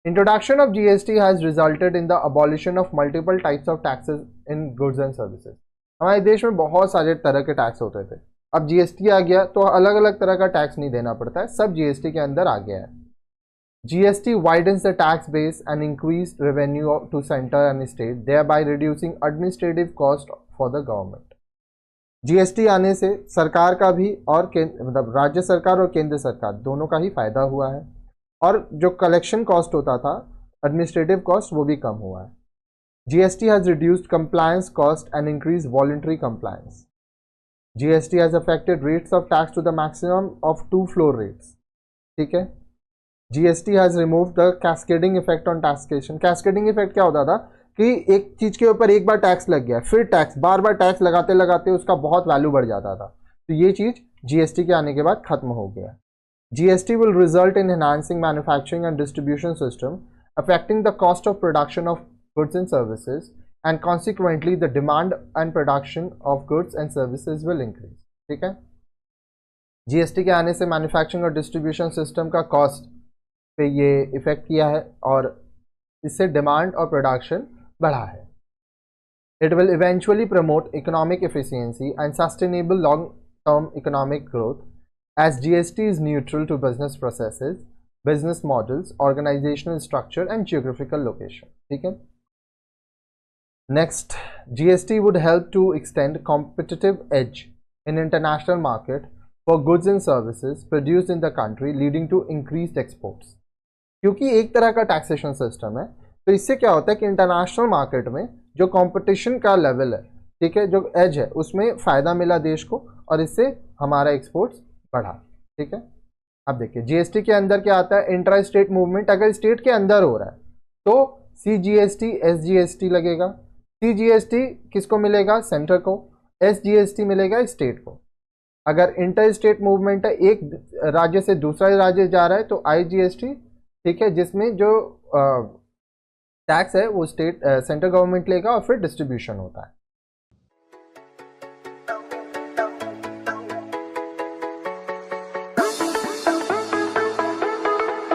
Introduction of GST has resulted in the abolition of multiple types of taxes in goods and services. हमारे देश में बहुत सारे तरह के टैक्स होते थे, अब GST आ गया तो अलग अलग तरह का टैक्स नहीं देना पड़ता है, सब GST के अंदर आ गया है. GST widens the tax base and increased revenue to center and state, thereby reducing administrative cost for the government. GST आने से सरकार का भी और मतलब राज्य सरकार और केंद्र सरकार दोनों का ही फायदा हुआ है, और जो कलेक्शन कॉस्ट होता था, एडमिनिस्ट्रेटिव कॉस्ट, वो भी कम हुआ है. GST has reduced compliance cost and increased voluntary compliance. GST has affected rates of tax to the maximum of 2 floor rates. ठीक है. GST has removed the cascading effect on taxation. Cascading effect क्या होता था कि एक चीज के ऊपर एक बार टैक्स लग गया, फिर टैक्स बार बार टैक्स लगाते लगाते उसका बहुत वैल्यू बढ़ जाता था, तो ये चीज GST के आने के बाद खत्म हो गया. GST will result in enhancing manufacturing and distribution system, affecting the cost of production of goods and services, and consequently the demand and production of goods and services will increase. ठीक है. GST के आने से manufacturing और distribution system का cost पे ये effect किया है और इससे डिमांड और प्रोडक्शन बढ़ा है. It will eventually promote economic efficiency and sustainable long-term economic growth, as GST is neutral to business processes, business models, organizational structure and geographical location. ठीक है. Next, GST would help to extend competitive edge in international market for goods and services produced in the country, leading to increased exports. क्योंकि एक तरह का taxation system है, तो इससे क्या होता है कि इंटरनेशनल मार्केट में जो कंपटीशन का लेवल है, ठीक है, जो एज है, उसमें फ़ायदा मिला देश को और इससे हमारा एक्सपोर्ट्स बढ़ा. ठीक है. अब देखिए GST के अंदर क्या आता है, इंट्रा स्टेट मूवमेंट. अगर स्टेट के अंदर हो रहा है तो CGST SGST लगेगा. CGST किसको मिलेगा, सेंटर को. SGST मिलेगा स्टेट को. अगर इंटर स्टेट मूवमेंट है, एक राज्य से दूसरा राज्य जा रहा है तो IGST, ठीक है, जिसमें जो टैक्स है वो स्टेट सेंट्रल गवर्नमेंट लेगा और फिर डिस्ट्रीब्यूशन होता है.